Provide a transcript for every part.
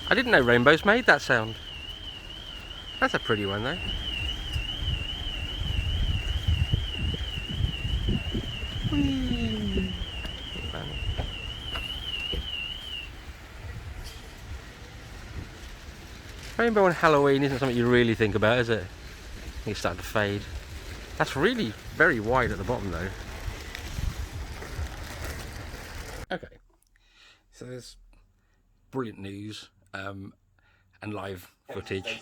I didn't know rainbows made that sound. That's a pretty one though. Whee! Rainbow on Halloween isn't something you really think about, is it? I think it's starting to fade. That's really very wide at the bottom though. Okay, so there's brilliant news and live footage.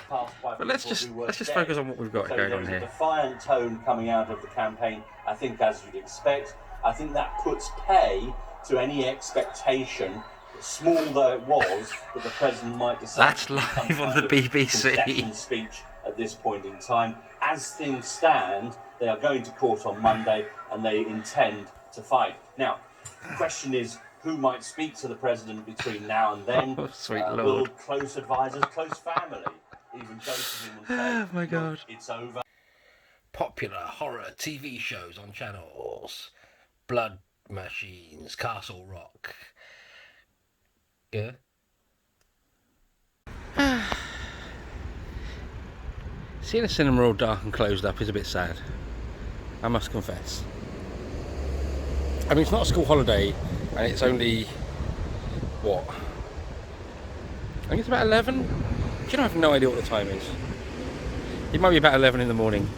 But let's just focus on what we've got going on here. There's a defiant tone coming out of the campaign, I think, as you'd expect. I think that puts pay to any expectation, small though it was, that the president might decide. That's live on the BBC. Speech at this point in time. As things stand, they are going to court on Monday, and they intend to fight. Now, the question is, who might speak to the president between now and then? Oh, sweet Lord. Will close advisors, close family, even go to him and say, oh my God, it's over? Popular horror TV shows on channels. Blood Machines, Castle Rock. Yeah? Seeing a cinema all dark and closed up is a bit sad, I must confess. I mean, it's not a school holiday, and it's only, what? I think it's about 11? Do you know, I have no idea what the time is. It might be about 11 in the morning.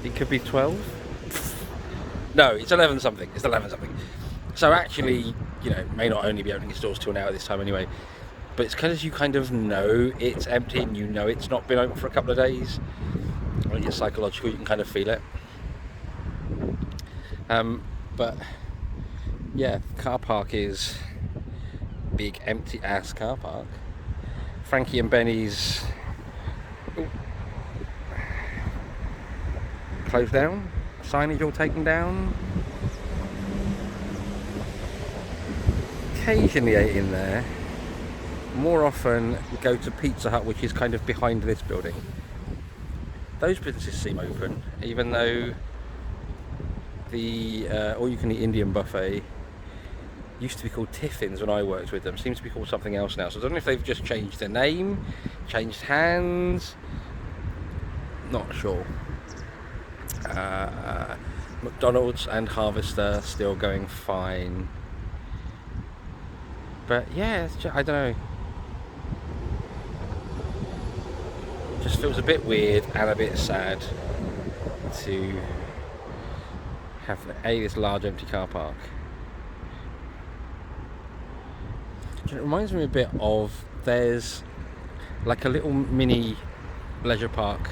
It could be 12? No, it's 11 something. It's 11 something. So actually, you know, it may not only be opening its doors till now at this time anyway, but it's because you kind of know it's empty and you know it's not been open for a couple of days. I think it's psychological, you can kind of feel it. But yeah, the car park is big empty ass car park. Frankie and Benny's closed down, signage all taken down. Occasionally ate in there. More often go to Pizza Hut, which is kind of behind this building. Those businesses seem open, even though the all-you-can-eat Indian buffet used to be called Tiffin's when I worked with them. Seems to be called something else now. So I don't know if they've just changed their name, changed hands. Not sure. McDonald's and Harvester still going fine. But yeah, it's just, I don't know. Just feels a bit weird and a bit sad to have this large empty car park. It reminds me a bit of, there's like a little mini leisure park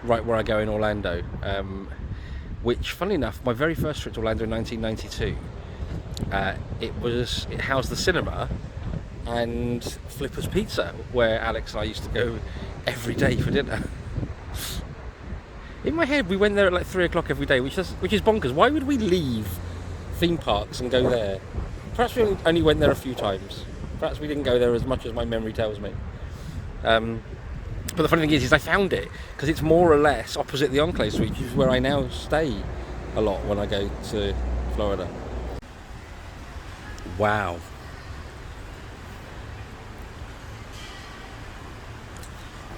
right where I go in Orlando, which, funnily enough, my very first trip to Orlando in 1992, it housed the cinema and Flipper's Pizza, where Alex and I used to go every day for dinner. In my head, we went there at like 3 o'clock every day, which is bonkers. Why would we leave theme parks and go there? Perhaps we only went there a few times. Perhaps we didn't go there as much as my memory tells me. But the funny thing is I found it because it's more or less opposite the Enclave Suite, which is where I now stay a lot when I go to Florida. Wow.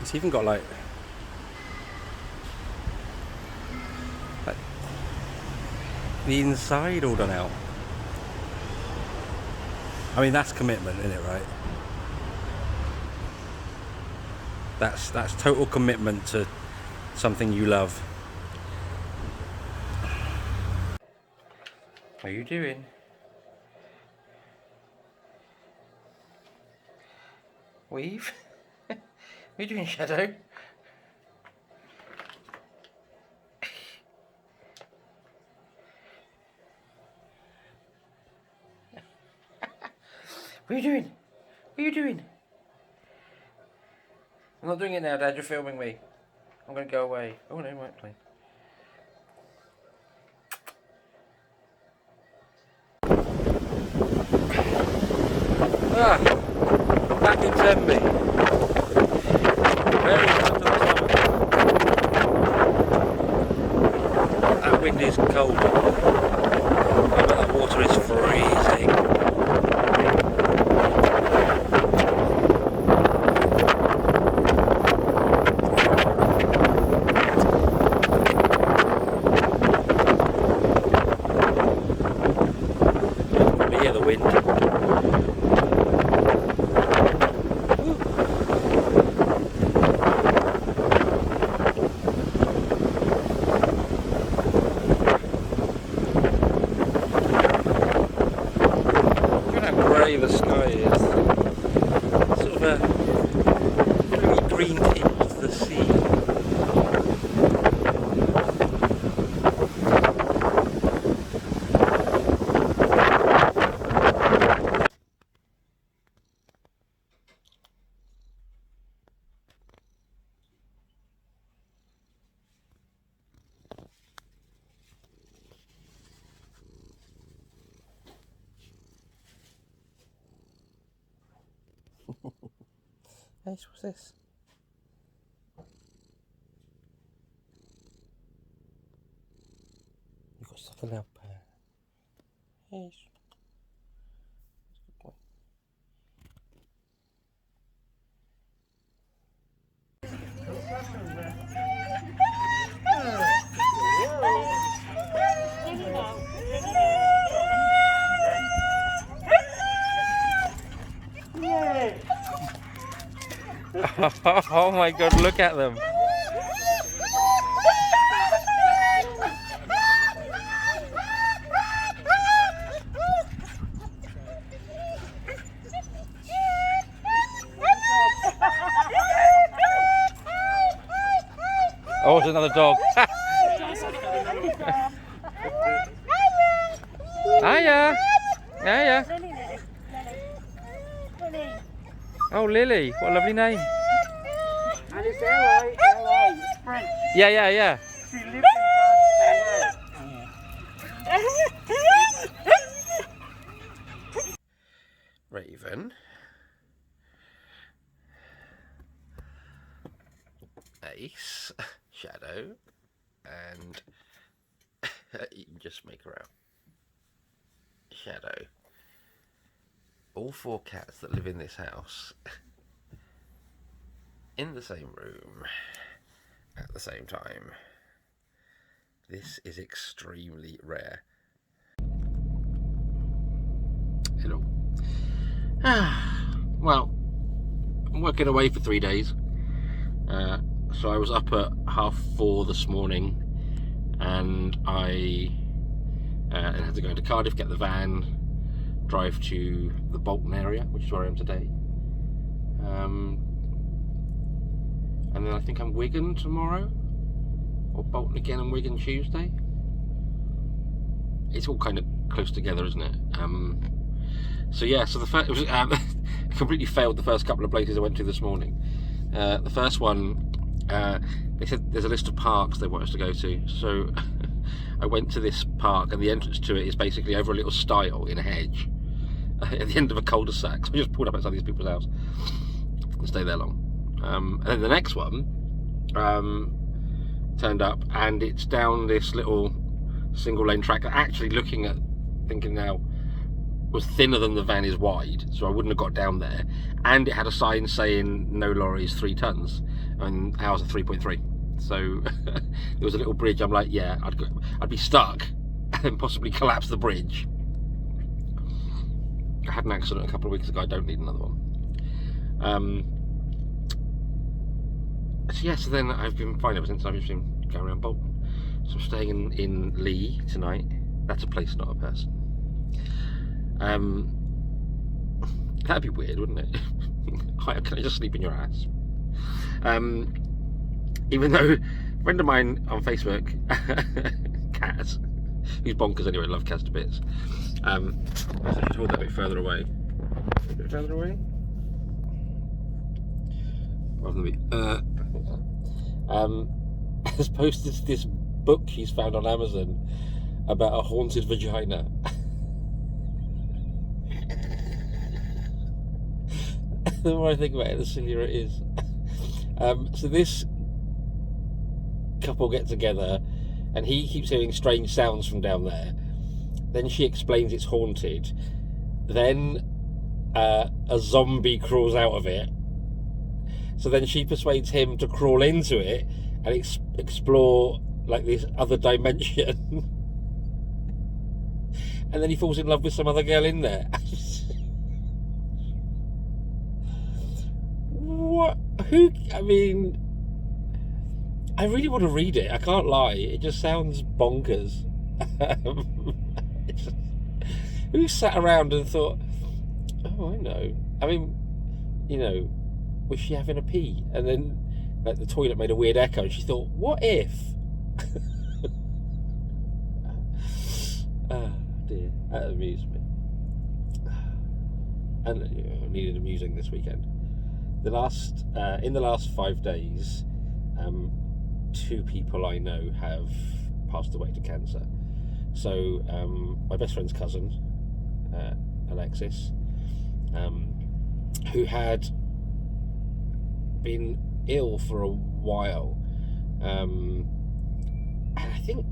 It's even got like the inside all done out. I mean, that's commitment, isn't it, right? That's total commitment to something you love. What are you doing? Weave? What are you doing, Shadow? What are you doing? What are you doing? I'm not doing it now, Dad. You're filming me. I'm going to go away. Oh, no, right, play. Back in Tenby. Very close to the summer. That wind is cold. But that water is freezing. The sky is sort of a really green tinge to the sea. Hey, what's this? You've got stuff in there. Hey. Good boy. Oh my god, look at them. Oh, it's another dog. Hiya. Hiya. Oh, Lily. What a lovely name. And it's LA, it's French. Yeah. She lives in France, Raven. Ace. Shadow. And you can just make her out. Shadow. All 4 cats that live in this house in the same room at the same time. This is extremely rare. Hello. Well, I'm working away for 3 days. So I was up at 4:30 this morning, and I had to go into Cardiff, get the van, drive to the Bolton area, which is where I am today. And then I think I'm Wigan tomorrow, or Bolton again and Wigan Tuesday. It's all kind of close together, isn't it? So yeah, so the first, it was, completely failed the first couple of places I went to this morning. The first one, they said there's a list of parks they want us to go to, so I went to this park, and the entrance to it is basically over a little stile in a hedge at the end of a cul-de-sac. So I just pulled up outside these people's house and stayed there long. And then the next one turned up, and it's down this little single lane track that, actually looking at, thinking now, was thinner than the van is wide, so I wouldn't have got down there. And it had a sign saying no lorries 3 tons, and ours are 3.3. So there was a little bridge. I'm like, yeah, I'd be stuck and possibly collapse the bridge. I had an accident a couple of weeks ago. I don't need another one. So yeah, so then I've been fine ever since. I've just been going around Bolton. So I'm staying in Lee tonight. That's a place, not a person. That'd be weird, wouldn't it? Can I just sleep in your ass? Even though a friend of mine on Facebook, Kaz, who's bonkers anyway, love Kaz to bits. Let's hold that a bit further away. A bit further away? Rather than has posted this book he's found on Amazon about a haunted vagina. The more I think about it, the sillier it is. So this couple get together, and he keeps hearing strange sounds from down there. Then she explains it's haunted. Then a zombie crawls out of it. So then she persuades him to crawl into it and explore like this other dimension. And then he falls in love with some other girl in there. I mean, I really want to read it. I can't lie. It just sounds bonkers. Who sat around and thought, oh, I know. I mean, was she having a pee? And then the toilet made a weird echo and she thought, what if? Oh dear, that amused me. And I needed amusing this weekend. In the last 5 days, 2 people I know have passed away to cancer. So my best friend's cousin, Alexis, who had been ill for a while, and I think,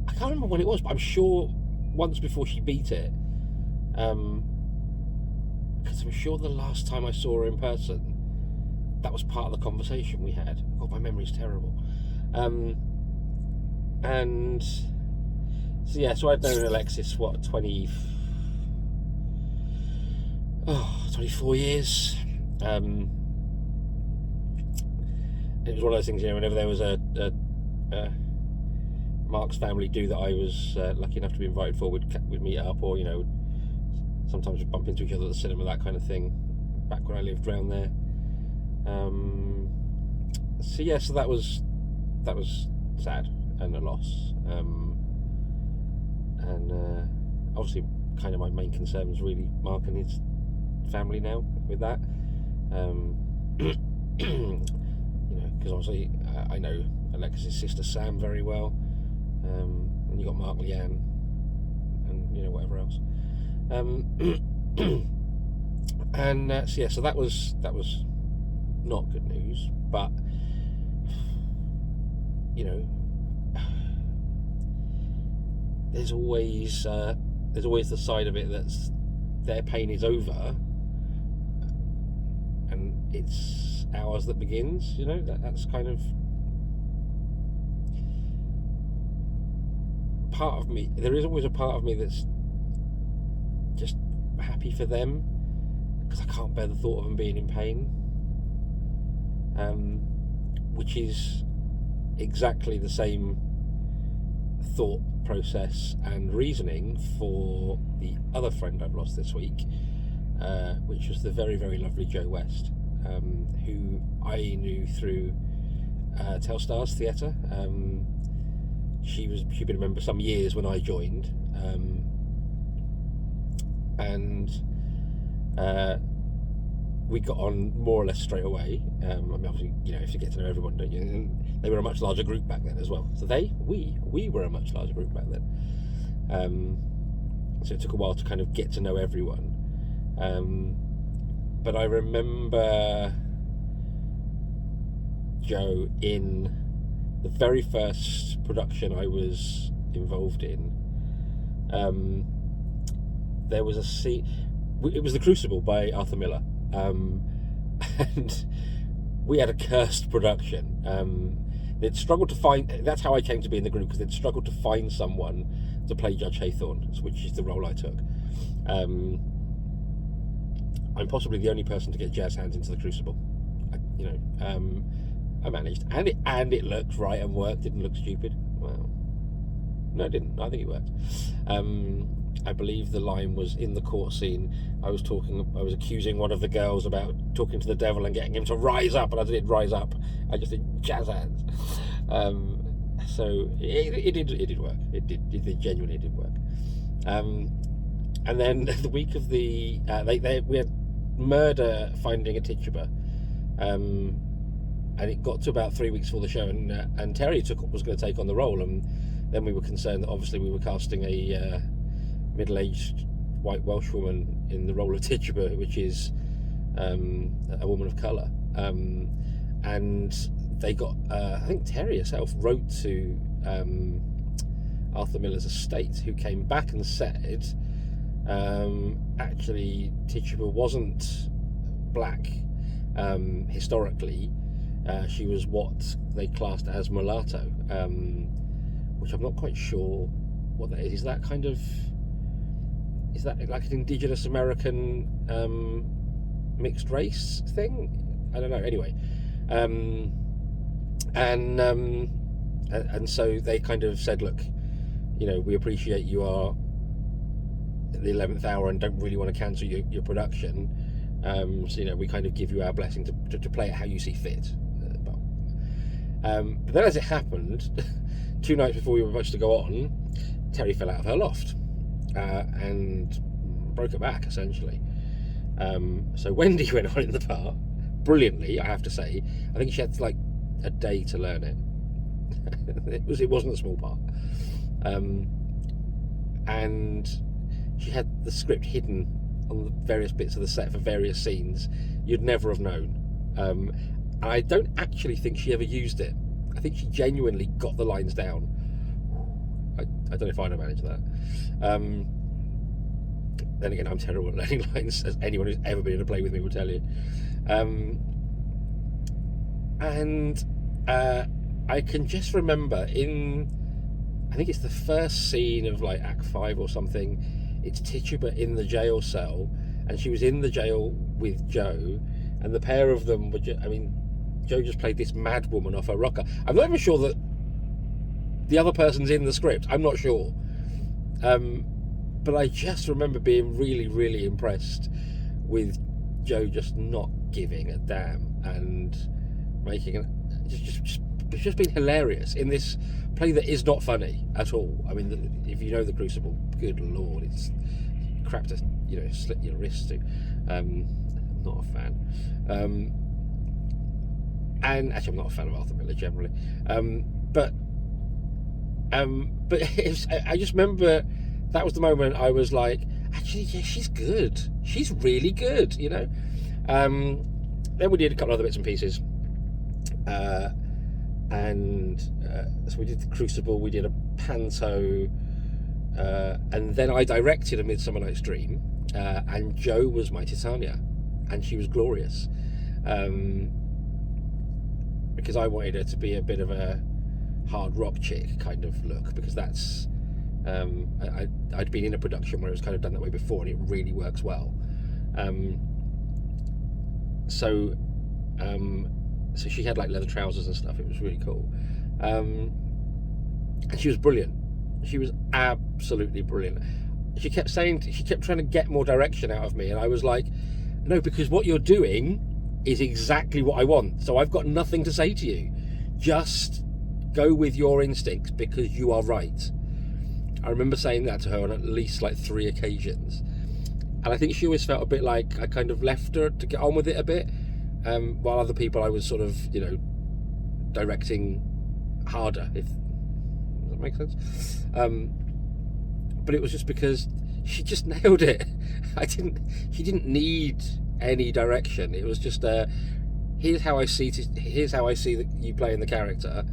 I can't remember when it was, but I'm sure once before she beat it, because I'm sure the last time I saw her in person, that was part of the conversation we had. God, my memory's terrible. And so yeah, so I've known Alexis 24 years. It was one of those things, whenever there was a Mark's family do that I was lucky enough to be invited for, we'd meet up, or sometimes we'd bump into each other at the cinema, that kind of thing, back when I lived around there. So that was sad and a loss, and obviously kind of my main concern was really Mark and his family now with that, because obviously I know Alexis' sister Sam very well, and you got Mark, Leanne, and whatever else, and so that was not good news, but there's always the side of it that's their pain is over and it's ours that begins. That's kind of part of me. There is always a part of me that's just happy for them, because I can't bear the thought of them being in pain, which is exactly the same thought process and reasoning for the other friend I've lost this week, which was the very, very lovely Jo West, who I knew through Telstars Theatre. She'd been a member some years when I joined, and we got on more or less straight away. Obviously, if you get to know everyone, don't you? And they were a much larger group back then as well. So we were a much larger group back then. So it took a while to kind of get to know everyone. But I remember Jo in the very first production I was involved in. There was a scene. It was The Crucible by Arthur Miller. And we had a cursed production. They'd struggled to find. That's how I came to be in the group, because they'd struggled to find someone to play Judge Haythorne, which is the role I took. I'm possibly the only person to get jazz hands into The Crucible. I managed, and it looked right and worked. Didn't look stupid. Well, no, it didn't. I think it worked. I believe the line was in the court scene. I was accusing one of the girls about talking to the devil and getting him to rise up, and I did rise up. I just did jazz hands. So it did work. It genuinely did work. And then the week of we had Murder Finding a Tituba, and it got to about 3 weeks before the show, and Terry was going to take on the role, and then we were concerned that obviously we were casting a middle-aged white Welsh woman in the role of Tituba, which is a woman of colour, and they got I think Terry herself wrote to Arthur Miller's estate, who came back and said actually Tituba wasn't black historically. She was what they classed as mulatto, which I'm not quite sure what that is. Is that like an indigenous American mixed race thing. I don't know. Anyway, and so they kind of said, look, you know, we appreciate you are at the 11th hour and don't really want to cancel your production. So, you know, we kind of give you our blessing to play it how you see fit. But then, as it happened, 2 nights before we were about to go on, Terry fell out of her loft and broke her back, essentially. So Wendy went on in the part brilliantly, I have to say. I think she had like a day to learn it. It wasn't a small part, and she had the script hidden on the various bits of the set for various scenes. You'd never have known. I don't actually think she ever used it. I think she genuinely got the lines down. I don't know if I'd have managed that. Then again, I'm terrible at learning lines, as anyone who's ever been in a play with me will tell you. I can just remember I think it's the first scene of like Act 5 or something, it's Tituba in the jail cell, and she was in the jail with Joe, and the pair of them were Joe just played this mad woman off her rocker. I'm not even sure that the other person's in the script. I'm not sure. But I just remember being really, really impressed with Joe just not giving a damn and making it's just been hilarious in this play that is not funny at all. I mean, if you know The Crucible, good lord, it's crap to, you know, slit your wrist to. I'm not a fan. And actually, I'm not a fan of Arthur Miller generally. But I just remember that was the moment I was like, actually, yeah, she's good. She's really good, you know. Then we did a couple other bits and pieces. So we did The Crucible, we did a panto, and then I directed A Midsummer Night's Dream, and Jo was my Titania, and she was glorious, because I wanted her to be a bit of a hard rock chick kind of look, because that's I'd been in a production where it was kind of done that way before, and it really works well. So she had like leather trousers and stuff. It was really cool, and she was brilliant. She was absolutely brilliant. She kept trying to get more direction out of me, and I was like, no, because what you're doing is exactly what I want. So I've got nothing to say to you. Just go with your instincts, because you are right. I remember saying that to her on at least like 3 occasions, and I think she always felt a bit like I kind of left her to get on with it a bit, while other people I was sort of, you know, directing harder, if does that make sense. But it was just because she just nailed it. She didn't need any direction. It was just here's how I see that you playing the character,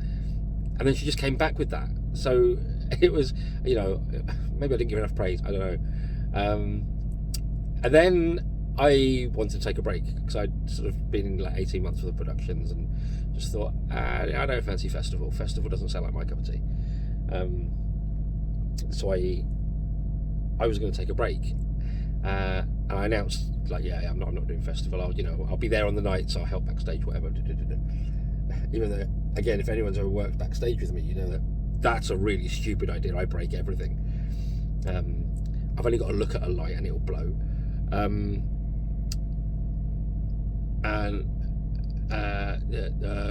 and then she just came back with that. So it was, you know, maybe I didn't give enough praise, I don't know. And then I wanted to take a break, because I'd sort of been in like 18 months for the productions, and just thought, I don't fancy festival doesn't sound like my cup of tea. So I was going to take a break, and I announced, like, yeah, I'm not doing festival. I'll be there on the night, so I'll help backstage, whatever. Even though, again, if anyone's ever worked backstage with me, you know that that's a really stupid idea. I break everything. I've only got to look at a light and it'll blow.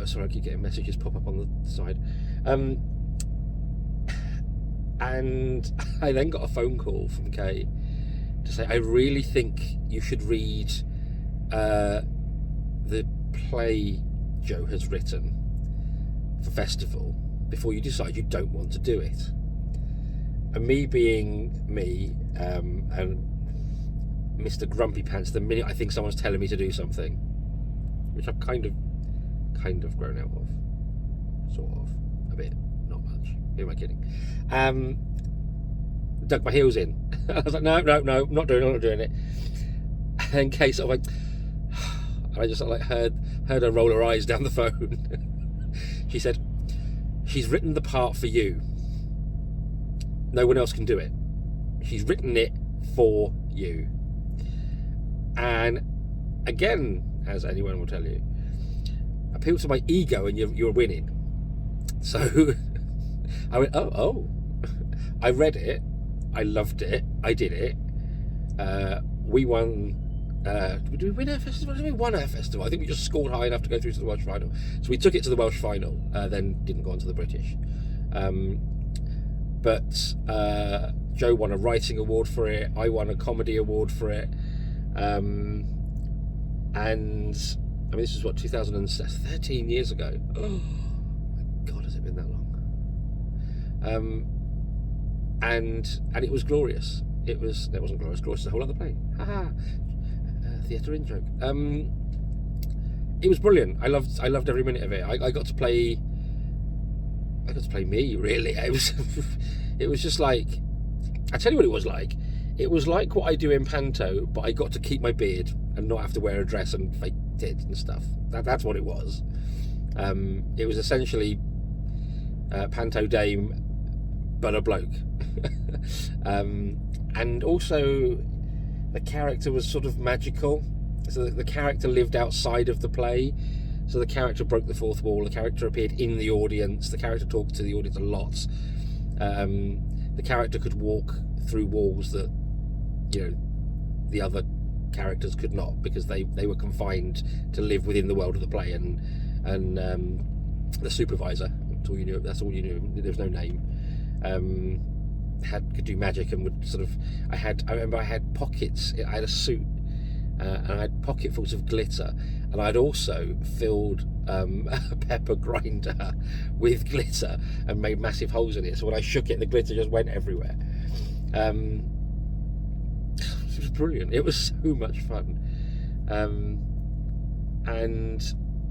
Sorry, I keep getting messages pop up on the side. And I then got a phone call from Kay to say, I really think you should read the play Jo has written for festival before you decide you don't want to do it. And me being me, and Mr. Grumpy Pants, the minute I think someone's telling me to do something, which I've kind of grown out of, sort of, a bit, not much. Who am I kidding? Dug my heels in. I was like, no, not doing it. And in case of like, I just like heard her roll her eyes down the phone. She said, she's written the part for you. No one else can do it. She's written it for you. And again, as anyone will tell you, appeal to my ego and you're winning. So I went, oh. I read it, I loved it, I did it. We won. Did we win our festival? Did we won our festival? I think we just scored high enough to go through to the Welsh final. So we took it to the Welsh final, then didn't go on to the British. But Joe won a writing award for it. I won a comedy award for it. And I mean, this is what, 13 years ago. Oh my God, has it been that long? And it was glorious. It wasn't glorious. Glorious is a whole other play. Theatre in joke. It was brilliant. I loved every minute of it. I got to play me, really. It was just like, I tell you what it was like. It was like what I do in Panto, but I got to keep my beard and not have to wear a dress and fake tits and stuff. That's what it was. It was essentially Panto Dame, but a bloke. And also the character was sort of magical. So the character lived outside of the play. So the character broke the fourth wall. The character appeared in the audience. The character talked to the audience a lot. The character could walk through walls that, the other characters could not, because they were confined to live within the world of the play. And the supervisor, that's all you knew. There was no name. Could do magic and would sort of. I remember I had pockets. I had a suit. And I had pocketfuls of glitter, and I'd also filled a pepper grinder with glitter and made massive holes in it, so when I shook it, the glitter just went everywhere. It was brilliant. It was so much fun. And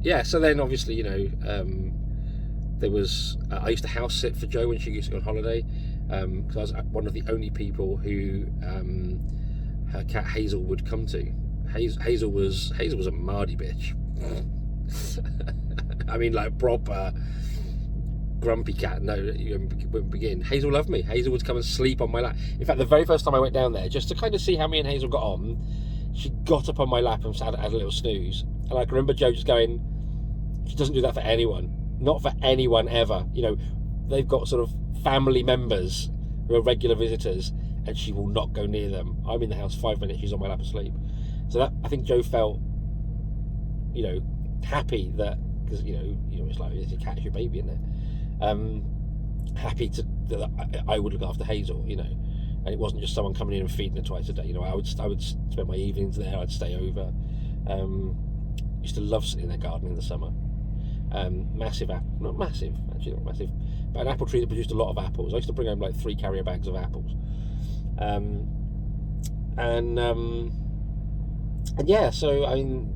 yeah, so then obviously, there was I used to house sit for Jo when she used to go on holiday, because I was one of the only people who her cat Hazel would come to. Hazel was a Mardy bitch. I mean, like proper grumpy cat. No, you wouldn't begin. Hazel loved me. Hazel would come and sleep on my lap. In fact, the very first time I went down there, just to kind of see how me and Hazel got on, she got up on my lap and had a little snooze. And I can remember Jo just going, she doesn't do that for anyone. Not for anyone ever. They've got sort of family members who are regular visitors, and she will not go near them. I'm in the house 5 minutes, she's on my lap asleep. So that, I think Jo felt, happy that, because it's like, it's your cat, it's your baby, isn't it? Happy that I would look after Hazel, and it wasn't just someone coming in and feeding her twice a day. I would spend my evenings there. I'd stay over. Used to love sitting in their garden in the summer. Massive apple, not massive, actually not massive, but an apple tree that produced a lot of apples. I used to bring home like 3 carrier bags of apples. And yeah, so I mean,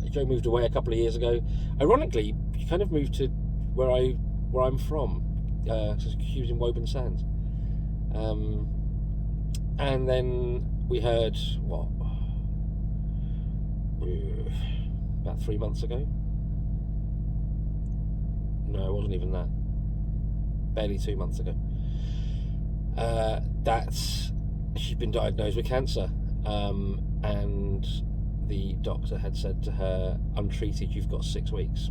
Jo moved away a couple of years ago. Ironically, she kind of moved to where I'm from. She was in Woburn Sands. And then we heard about 3 months ago. No, it wasn't even that. Barely 2 months ago. That she'd been diagnosed with cancer, and the doctor had said to her, untreated, you've got 6 weeks.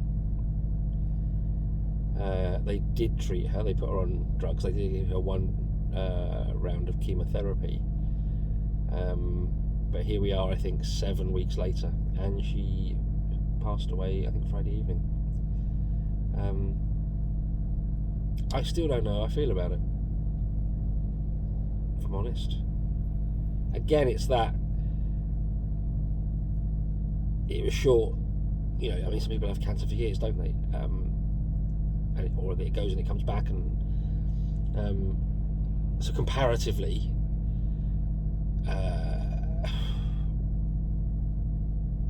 They did treat her. They put her on drugs. They did give her 1 round of chemotherapy, but here we are, I think 7 weeks later, and she passed away, I think Friday evening. I still don't know how I feel about it, if I'm honest. Again, it's that it was short. I mean, some people have cancer for years, don't they? Or it goes and it comes back, and so comparatively,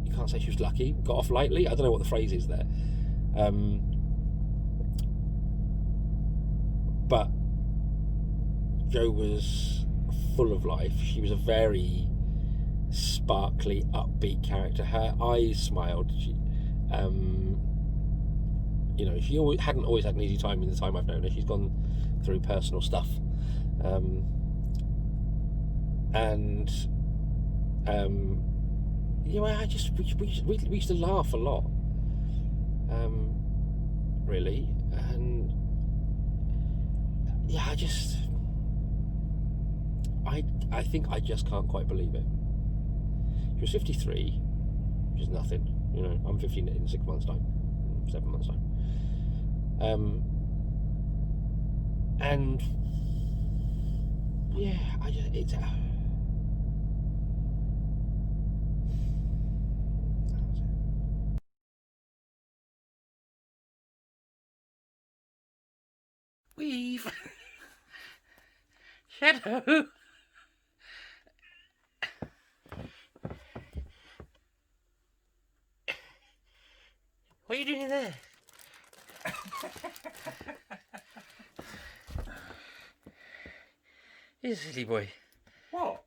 you can't say she was lucky. Got off lightly. I don't know what the phrase is there. But Jo was full of life. She was a very sparkly, upbeat character. Her eyes smiled. She hadn't always had an easy time in the time I've known her. She's gone through personal stuff. and you know, we used to laugh a lot, really, and yeah, I think I just can't quite believe it. She was 53, which is nothing, you know. I'm 50 in 6 months' time, 7 months' time, and yeah, it's. Weave. Shadow. What are you doing there? He's a silly boy. What?